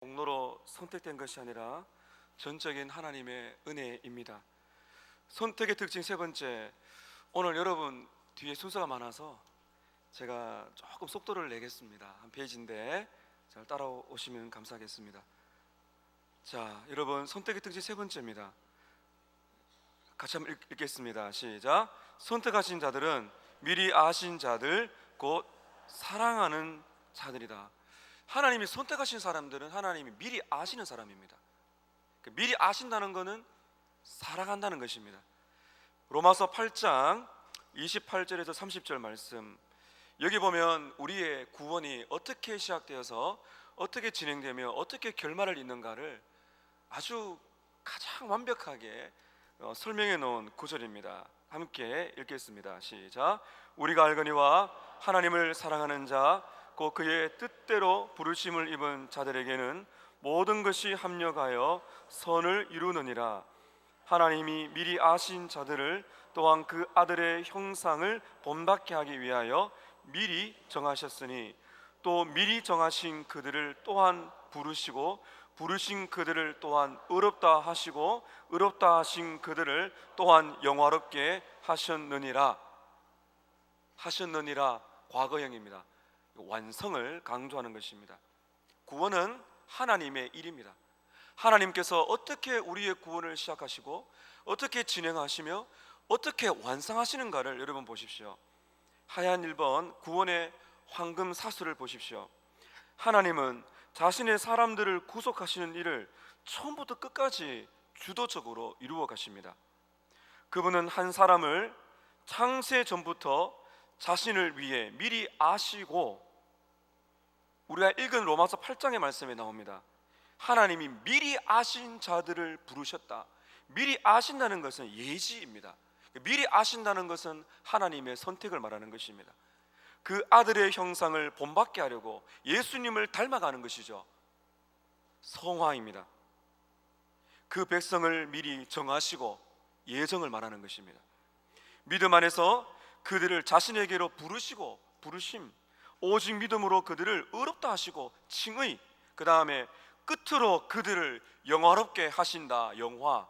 공로로 선택된 것이 아니라 전적인 하나님의 은혜입니다. 선택의 특징 세 번째, 오늘 여러분 뒤에 순서가 많아서 제가 조금 속도를 내겠습니다. 한 페이지인데 잘 따라오시면 감사하겠습니다. 자, 여러분 선택의 특징 세 번째입니다. 같이 한번 읽겠습니다. 시작. 선택하신 자들은 미리 아신 자들 곧 사랑하는 자들이다. 하나님이 선택하신 사람들은 하나님이 미리 아시는 사람입니다. 미리 아신다는 것은 사랑한다는 것입니다. 로마서 8장 28절에서 30절 말씀, 여기 보면 우리의 구원이 어떻게 시작되어서 어떻게 진행되며 어떻게 결말을 잇는가를 아주 가장 완벽하게 설명해 놓은 구절입니다. 함께 읽겠습니다. 시작. 우리가 알거니와 하나님을 사랑하는 자 곧 그의 뜻대로 부르심을 입은 자들에게는 모든 것이 합력하여 선을 이루느니라. 하나님이 미리 아신 자들을 또한 그 아들의 형상을 본받게 하기 위하여 미리 정하셨으니 또 미리 정하신 그들을 또한 부르시고 부르신 그들을 또한 의롭다 하시고 의롭다 하신 그들을 또한 영화롭게 하셨느니라. 하셨느니라 과거형입니다. 완성을 강조하는 것입니다. 구원은 하나님의 일입니다. 하나님께서 어떻게 우리의 구원을 시작하시고 어떻게 진행하시며 어떻게 완성하시는가를 여러분 보십시오. 하얀 1번 구원의 황금 사슬을 보십시오. 하나님은 자신의 사람들을 구속하시는 일을 처음부터 끝까지 주도적으로 이루어 가십니다. 그분은 한 사람을 창세 전부터 자신을 위해 미리 아시고, 우리가 읽은 로마서 8장의 말씀에 나옵니다. 하나님이 미리 아신 자들을 부르셨다. 미리 아신다는 것은 예지입니다. 미리 아신다는 것은 하나님의 선택을 말하는 것입니다. 그 아들의 형상을 본받게 하려고 예수님을 닮아가는 것이죠. 성화입니다. 그 백성을 미리 정하시고 예정을 말하는 것입니다. 믿음 안에서 그들을 자신에게로 부르시고 부르심, 오직 믿음으로 그들을 의롭다 하시고 칭의, 그 다음에 끝으로 그들을 영화롭게 하신다. 영화.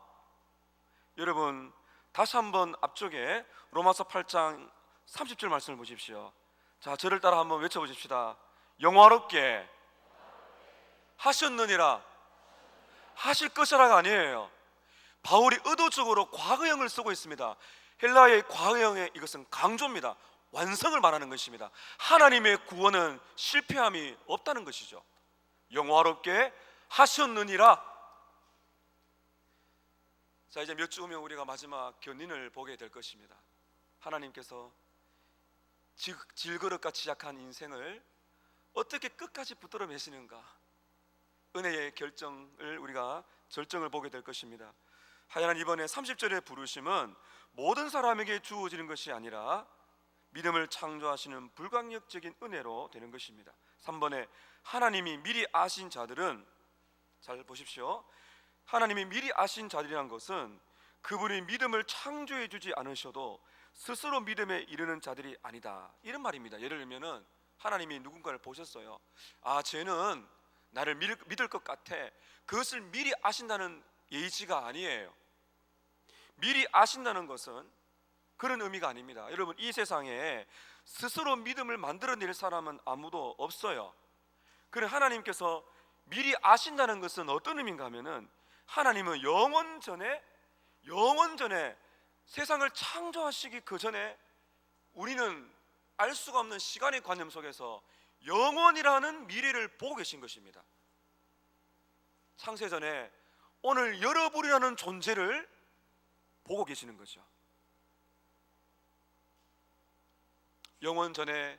여러분 다시 한번 앞쪽에 로마서 8장 30절 말씀을 보십시오. 자, 저를 따라 한번 외쳐보십시다. 영화롭게 하셨느니라. 하실 것이라가 아니에요. 바울이 의도적으로 과거형을 쓰고 있습니다. 헬라의 과거형의 이것은 강조입니다. 완성을 말하는 것입니다. 하나님의 구원은 실패함이 없다는 것이죠. 영화롭게 하셨느니라. 자, 이제 몇 주 후면 우리가 마지막 견인을 보게 될 것입니다. 하나님께서 질그릇같이 시작한 인생을 어떻게 끝까지 붙들어 매시는가, 은혜의 결정을 우리가 절정을 보게 될 것입니다. 하여간 이번에 30절의 부르심은 모든 사람에게 주어지는 것이 아니라 믿음을 창조하시는 불강력적인 은혜로 되는 것입니다. 3번에 하나님이 미리 아신 자들은, 잘 보십시오. 하나님이 미리 아신 자들이란 것은 그분이 믿음을 창조해 주지 않으셔도 스스로 믿음에 이르는 자들이 아니다, 이런 말입니다. 예를 들면은 하나님이 누군가를 보셨어요. 아, 쟤는 나를 믿을 것 같아. 그것을 미리 아신다는 예지가 아니에요. 미리 아신다는 것은 그런 의미가 아닙니다. 여러분, 이 세상에 스스로 믿음을 만들어낼 사람은 아무도 없어요. 그래, 하나님께서 미리 아신다는 것은 어떤 의미인가 하면은, 하나님은 영원 전에 세상을 창조하시기 그 전에 우리는 알 수가 없는 시간의 관념 속에서 영원이라는 미래를 보고 계신 것입니다. 창세전에 오늘 여러분이라는 존재를 보고 계시는 거죠. 영원 전에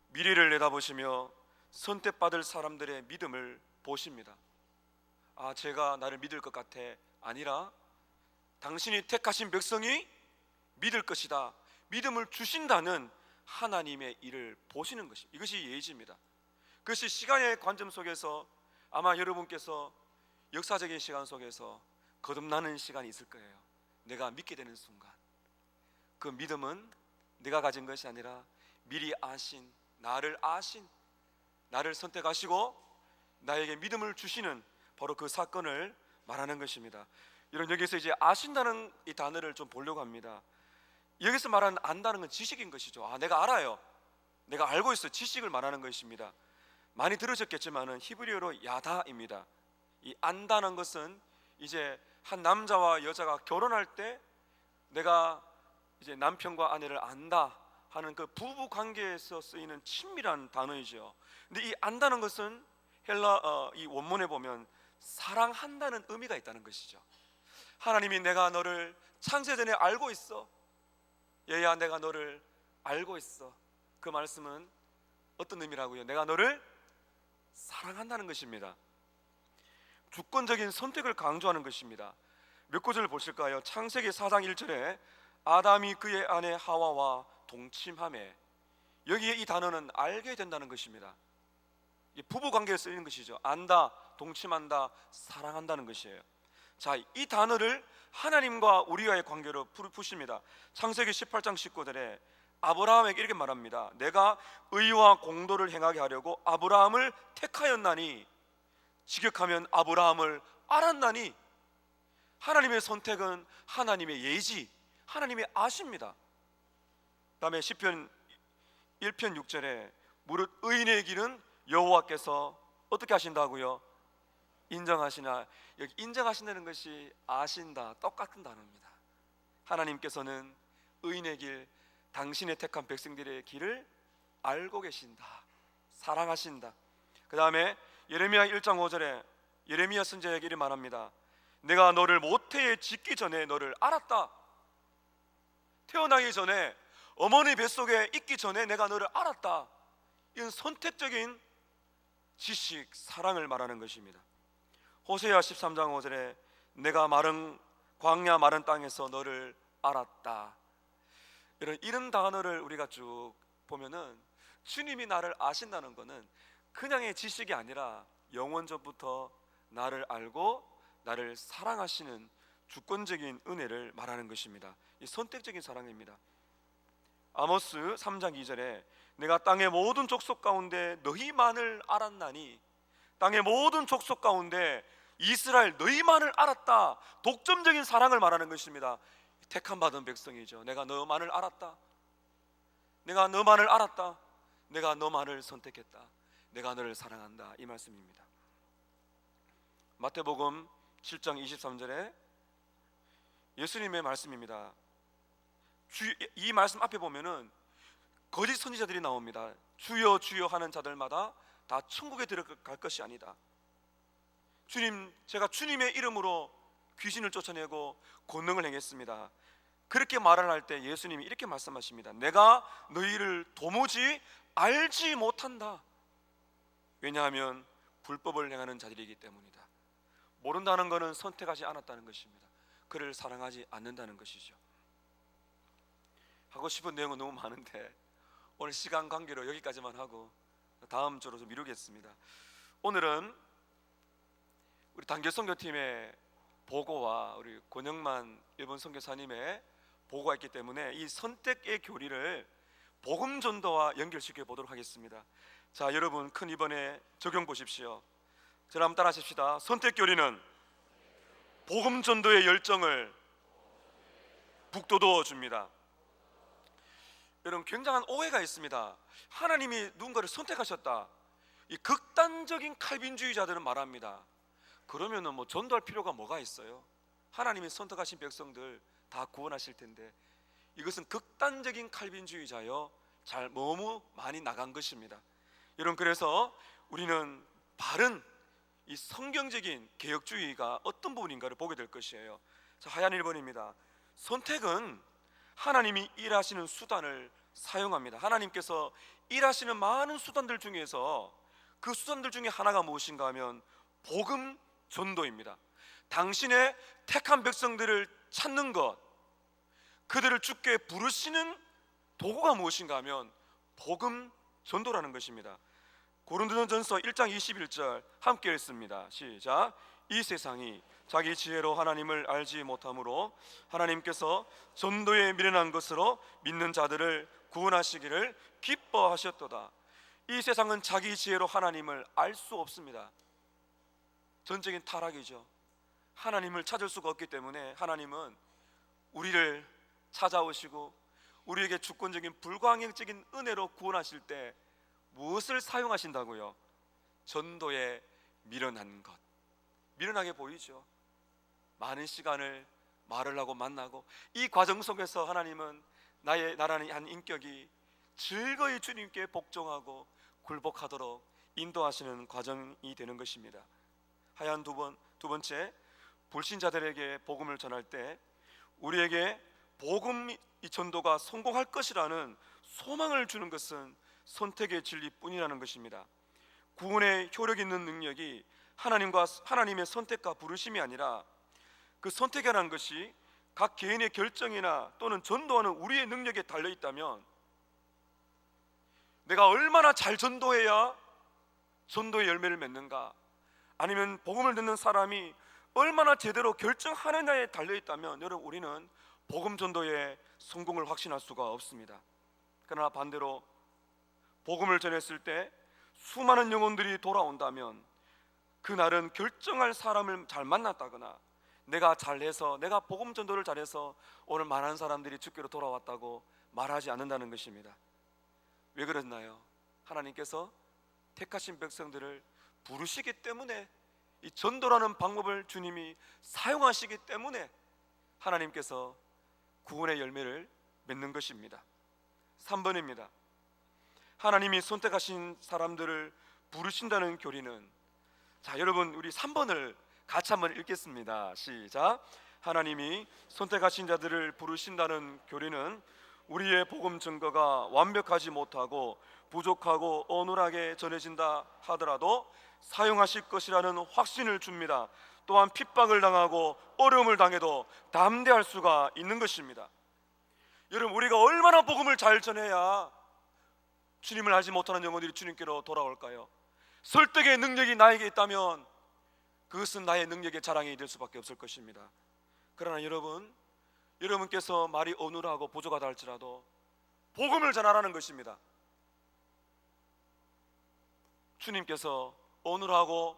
미래를 내다보시며 선택받을 사람들의 믿음을 보십니다. 아, 제가 나를 믿을 것 같아 아니라 당신이 택하신 백성이 믿을 것이다, 믿음을 주신다는 하나님의 일을 보시는 것입니다. 이것이 예지입니다. 그것이 시간의 관점 속에서 아마 여러분께서 역사적인 시간 속에서 거듭나는 시간이 있을 거예요. 내가 믿게 되는 순간, 그 믿음은 내가 가진 것이 아니라 미리 아신, 나를 선택하시고 나에게 믿음을 주시는 바로 그 사건을 말하는 것입니다. 이런 여기서 이제 아신다는 이 단어를 좀 보려고 합니다. 여기서 말하는 안다는 건 지식인 것이죠. 내가 알아요. 내가 알고 있어. 지식을 말하는 것입니다. 많이 들으셨겠지만은 히브리어로 야다입니다. 이 안다는 것은 이제 한 남자와 여자가 결혼할 때 내가 이제 남편과 아내를 안다 하는 그 부부 관계에서 쓰이는 친밀한 단어이죠. 근데 이 안다는 것은 헬라 이 원문에 보면 사랑한다는 의미가 있다는 것이죠. 하나님이 내가 너를 창세전에 알고 있어. 얘야 내가 너를 알고 있어. 그 말씀은 어떤 의미라고요? 내가 너를 사랑한다는 것입니다. 주권적인 선택을 강조하는 것입니다. 몇 구절을 보실까요? 창세기 4장 1절에 아담이 그의 아내 하와와 동침하매, 여기에 이 단어는 알게 된다는 것입니다. 부부 관계에 쓰이는 것이죠. 안다, 동침한다, 사랑한다는 것이에요. 자, 이 단어를 하나님과 우리와의 관계로 푸십니다. 창세기 18장 19절에 아브라함에게 이렇게 말합니다. 내가 의와 공도를 행하게 하려고 아브라함을 택하였나니, 직역하면 아브라함을 알았나니. 하나님의 선택은 하나님의 예지, 하나님의 아십니다. 다음에 시편 1편 6절에 무릇 의인의 길은 여호와께서 어떻게 하신다고요? 인정하시나. 여기 인정하신다는 것이 아신다, 똑같은 단어입니다. 하나님께서는 의인의 길, 당신의 택한 백성들의 길을 알고 계신다, 사랑하신다. 그 다음에 예레미야 1장 5절에 예레미야 선지자에게 이렇게 말합니다. 내가 너를 모태에 짓기 전에 너를 알았다. 태어나기 전에, 어머니 뱃속에 있기 전에 내가 너를 알았다. 이건 선택적인 지식, 사랑을 말하는 것입니다. 호세아 13장 5절에 내가 마른 광야 마른 땅에서 너를 알았다. 이런 단어를 우리가 쭉 보면은 주님이 나를 아신다는 것은 그냥의 지식이 아니라 영원 전부터 나를 알고 나를 사랑하시는 주권적인 은혜를 말하는 것입니다. 이 선택적인 사랑입니다. 아모스 3장 2절에 내가 땅의 모든 족속 가운데 너희만을 알았나니, 땅의 모든 족속 가운데 이스라엘 너희만을 알았다. 독점적인 사랑을 말하는 것입니다. 택함 받은 백성이죠. 내가 너만을 알았다. 내가 너만을 알았다. 내가 너만을 선택했다. 내가 너를 사랑한다. 이 말씀입니다. 마태복음 7장 23절에 예수님의 말씀입니다. 이 말씀 앞에 보면은 거짓 선지자들이 나옵니다. 주여 주여 하는 자들마다 다 천국에 들어갈 것이 아니다. 주님, 제가 주님의 이름으로 귀신을 쫓아내고 권능을 행했습니다. 그렇게 말을 할 때 예수님이 이렇게 말씀하십니다. 내가 너희를 도무지 알지 못한다. 왜냐하면 불법을 행하는 자들이기 때문이다. 모른다는 것은 선택하지 않았다는 것입니다. 그를 사랑하지 않는다는 것이죠. 하고 싶은 내용은 너무 많은데 오늘 시간 관계로 여기까지만 하고 다음 주로 좀 미루겠습니다. 오늘은 우리 단결 선교팀의 보고와 우리 권영만 일본 선교사님의 보고가 있기 때문에 이 선택의 교리를 복음 전도와 연결시켜 보도록 하겠습니다. 자, 여러분 큰 이번에 적용 보십시오. 저를 한번 따라 하십시다. 선택 교리는 복음 전도의 열정을 북돋워 줍니다. 여러분, 굉장한 오해가 있습니다. 하나님이 누군가를 선택하셨다. 이 극단적인 칼빈주의자들은 말합니다. 그러면은 뭐 전도할 필요가 뭐가 있어요? 하나님이 선택하신 백성들 다 구원하실 텐데. 이것은 극단적인 칼빈주의자요, 잘 너무 많이 나간 것입니다. 여러분, 그래서 우리는 바른 이 성경적인 개혁주의가 어떤 부분인가를 보게 될 것이에요. 자, 하얀 1번입니다. 선택은 하나님이 일하시는 수단을 사용합니다. 하나님께서 일하시는 많은 수단들 중에서 그 수단들 중에 하나가 무엇인가 하면 복음 전도입니다. 당신의 택한 백성들을 찾는 것, 그들을 주께 부르시는 도구가 무엇인가 하면 복음 전도라는 것입니다. 고린도전서 1장 21절 함께 읽습니다. 시작. 이 세상이 자기 지혜로 하나님을 알지 못하므로 하나님께서 전도에 미련한 것으로 믿는 자들을 구원하시기를 기뻐하셨도다. 이 세상은 자기 지혜로 하나님을 알 수 없습니다. 전적인 타락이죠. 하나님을 찾을 수가 없기 때문에 하나님은 우리를 찾아오시고 우리에게 주권적인 불광역적인 은혜로 구원하실 때 무엇을 사용하신다고요? 전도에 미련한 것. 미련하게 보이죠. 많은 시간을 말을 하고 만나고 이 과정 속에서 하나님은 나라는 한 인격이 즐거이 주님께 복종하고 굴복하도록 인도하시는 과정이 되는 것입니다. 하얀 두 번째, 불신자들에게 복음을 전할 때 우리에게 복음 이 전도가 성공할 것이라는 소망을 주는 것은 선택의 진리뿐이라는 것입니다. 구원의 효력 있는 능력이 하나님의 선택과 부르심이 아니라 그 선택이라는 것이 각 개인의 결정이나 또는 전도하는 우리의 능력에 달려 있다면 내가 얼마나 잘 전도해야 전도의 열매를 맺는가, 아니면 복음을 듣는 사람이 얼마나 제대로 결정하느냐에 달려 있다면 여러분 우리는 복음 전도의 성공을 확신할 수가 없습니다. 그러나 반대로 복음을 전했을 때 수많은 영혼들이 돌아온다면 그날은 결정할 사람을 잘 만났다거나 내가 잘해서, 내가 복음 전도를 잘해서 오늘 많은 사람들이 주께로 돌아왔다고 말하지 않는다는 것입니다. 왜 그랬나요? 하나님께서 택하신 백성들을 부르시기 때문에, 이 전도라는 방법을 주님이 사용하시기 때문에 하나님께서 구원의 열매를 맺는 것입니다. 3번입니다. 하나님이 선택하신 사람들을 부르신다는 교리는, 자 여러분 우리 3번을 같이 한번 읽겠습니다. 시작. 하나님이 선택하신 자들을 부르신다는 교리는 우리의 복음 증거가 완벽하지 못하고 부족하고 어눌하게 전해진다 하더라도 사용하실 것이라는 확신을 줍니다. 또한 핍박을 당하고 어려움을 당해도 담대할 수가 있는 것입니다. 여러분 우리가 얼마나 복음을 잘 전해야 주님을 알지 못하는 영혼들이 주님께로 돌아올까요? 설득의 능력이 나에게 있다면 그것은 나의 능력의 자랑이 될 수밖에 없을 것입니다. 그러나 여러분께서 말이 어눌하고 부족하다 할지라도 복음을 전하라는 것입니다. 주님께서 어눌하고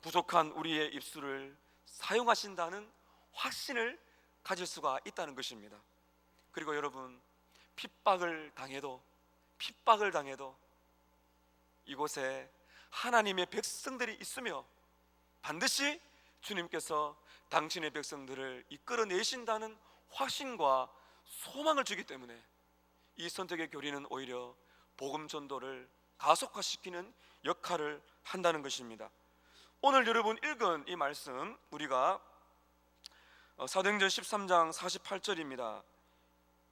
부족한 우리의 입술을 사용하신다는 확신을 가질 수가 있다는 것입니다. 그리고 여러분, 핍박을 당해도 이곳에 하나님의 백성들이 있으며 반드시 주님께서 당신의 백성들을 이끌어내신다는 확신과 소망을 주기 때문에 이 선택의 교리는 오히려 복음 전도를 가속화시키는 역할을 한다는 것입니다. 오늘 여러분 읽은 이 말씀, 우리가 사도행전 13장 48절입니다.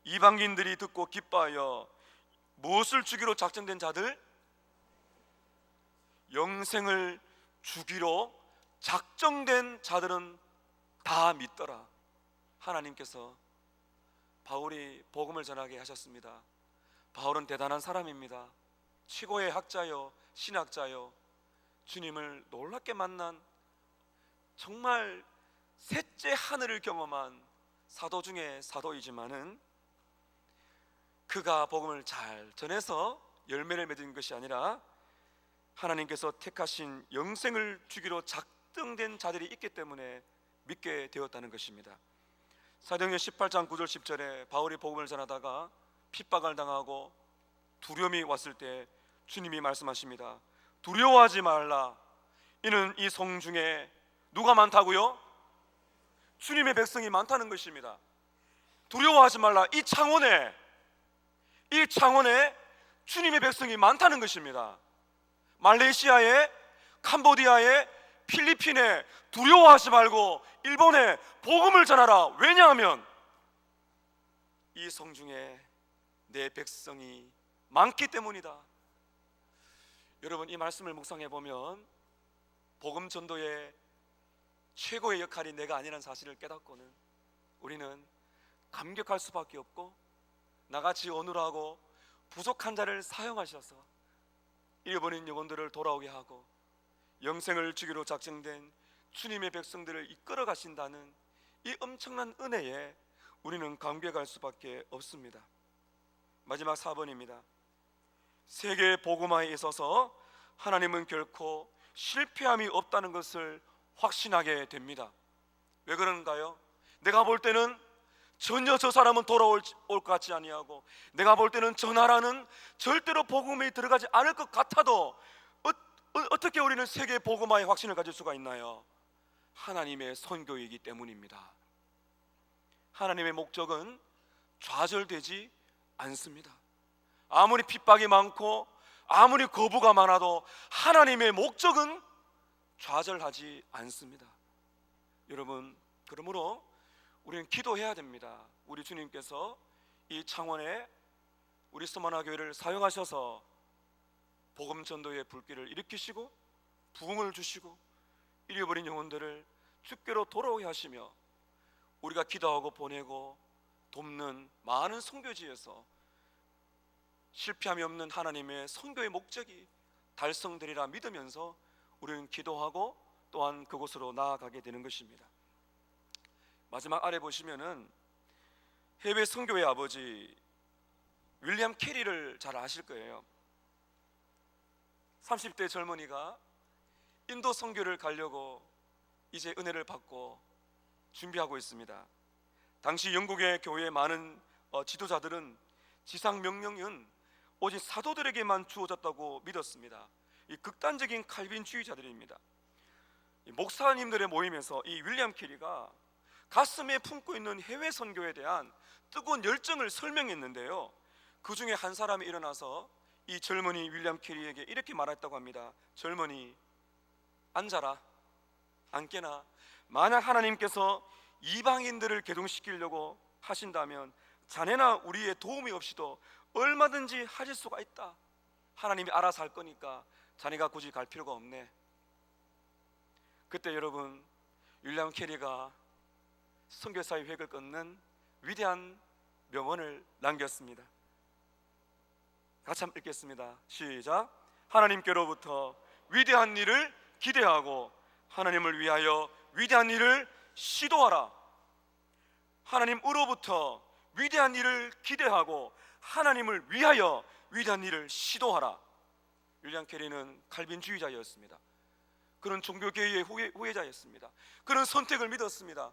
이방인들이 듣고 기뻐하여 무엇을 주기로 작정된 자들? 영생을 주기로 작정된 자들은 다 믿더라. 하나님께서 바울이 복음을 전하게 하셨습니다. 바울은 대단한 사람입니다. 최고의 학자요 신학자요, 주님을 놀랍게 만난 정말 셋째 하늘을 경험한 사도 중에 사도이지만은 그가 복음을 잘 전해서 열매를 맺은 것이 아니라 하나님께서 택하신 영생을 주기로 작정된 자들이 있기 때문에 믿게 되었다는 것입니다. 사도행전 18장 9절 10절에 바울이 복음을 전하다가 핍박을 당하고 두려움이 왔을 때 주님이 말씀하십니다. 두려워하지 말라. 이는 이 성 중에 누가 많다고요? 주님의 백성이 많다는 것입니다. 두려워하지 말라. 이 창원에 주님의 백성이 많다는 것입니다. 말레이시아에, 캄보디아에, 필리핀에 두려워하지 말고 일본에 복음을 전하라. 왜냐하면 이 성 중에 내 백성이 많기 때문이다. 여러분, 이 말씀을 묵상해 보면 복음 전도의 최고의 역할이 내가 아니라는 사실을 깨닫고는 우리는 감격할 수밖에 없고, 나같이 어눌하고 부족한 자를 사용하셔서 잃어버린 영혼들을 돌아오게 하고 영생을 주기로 작정된 주님의 백성들을 이끌어 가신다는 이 엄청난 은혜에 우리는 감격할 수밖에 없습니다. 마지막 4번입니다. 세계 복음화에 있어서 하나님은 결코 실패함이 없다는 것을 확신하게 됩니다. 왜 그런가요? 내가 볼 때는 전혀 저 사람은 돌아올 것 같지 아니하고, 내가 볼 때는 저 나라는 절대로 복음이 들어가지 않을 것 같아도 어떻게 우리는 세계 복음화의 확신을 가질 수가 있나요? 하나님의 선교이기 때문입니다. 하나님의 목적은 좌절되지 않습니다. 아무리 핍박이 많고 아무리 거부가 많아도 하나님의 목적은 좌절하지 않습니다. 여러분, 그러므로 우리는 기도해야 됩니다. 우리 주님께서 이 창원에 우리 서머나 교회를 사용하셔서 복음 전도의 불길을 일으키시고 부흥을 주시고 잃어버린 영혼들을 주께로 돌아오게 하시며 우리가 기도하고 보내고 돕는 많은 선교지에서 실패함이 없는 하나님의 선교의 목적이 달성되리라 믿으면서 우리는 기도하고 또한 그곳으로 나아가게 되는 것입니다. 마지막 아래 보시면은 해외 선교의 아버지 윌리엄 캐리를 잘 아실 거예요. 30대 젊은이가 인도 선교를 가려고 이제 은혜를 받고 준비하고 있습니다. 당시 영국의 교회의 많은 지도자들은 지상 명령은 오직 사도들에게만 주어졌다고 믿었습니다. 이 극단적인 칼빈주의자들입니다. 이 목사님들의 모임에서 이 윌리엄 캐리가 가슴에 품고 있는 해외 선교에 대한 뜨거운 열정을 설명했는데요, 그 중에 한 사람이 일어나서 이 젊은이 윌리엄 캐리에게 이렇게 말했다고 합니다. 젊은이, 앉아라. 앉게나. 만약 하나님께서 이방인들을 개종시키려고 하신다면 자네나 우리의 도움이 없이도 얼마든지 하실 수가 있다. 하나님이 알아서 할 거니까 자네가 굳이 갈 필요가 없네. 그때 여러분, 윌리엄 캐리가 선교사의 획을 끊는 위대한 명언을 남겼습니다. 같이 한번 읽겠습니다. 시작. 하나님께로부터 위대한 일을 기대하고 하나님을 위하여 위대한 일을 시도하라. 하나님으로부터 위대한 일을 기대하고 하나님을 위하여 위대한 일을 시도하라. 윌리엄 캐리는 칼빈주의자였습니다. 그는 종교개혁의 후예자였습니다. 그는 선택을 믿었습니다.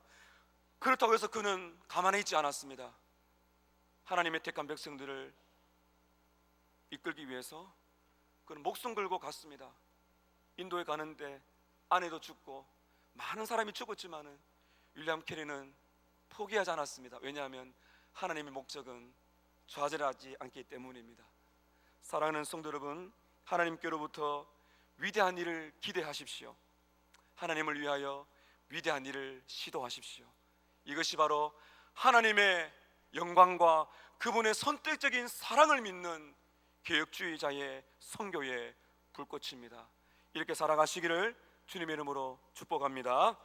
그렇다고 해서 그는 가만히 있지 않았습니다. 하나님의 택한 백성들을 이끌기 위해서 그는 목숨 걸고 갔습니다. 인도에 가는데 아내도 죽고 많은 사람이 죽었지만은 윌리엄 캐리는 포기하지 않았습니다. 왜냐하면 하나님의 목적은 좌절하지 않기 때문입니다. 사랑하는 성도 여러분, 하나님께로부터 위대한 일을 기대하십시오. 하나님을 위하여 위대한 일을 시도하십시오. 이것이 바로 하나님의 영광과 그분의 선택적인 사랑을 믿는 개혁주의자의 선교의 불꽃입니다. 이렇게 살아가시기를 주님의 이름으로 축복합니다.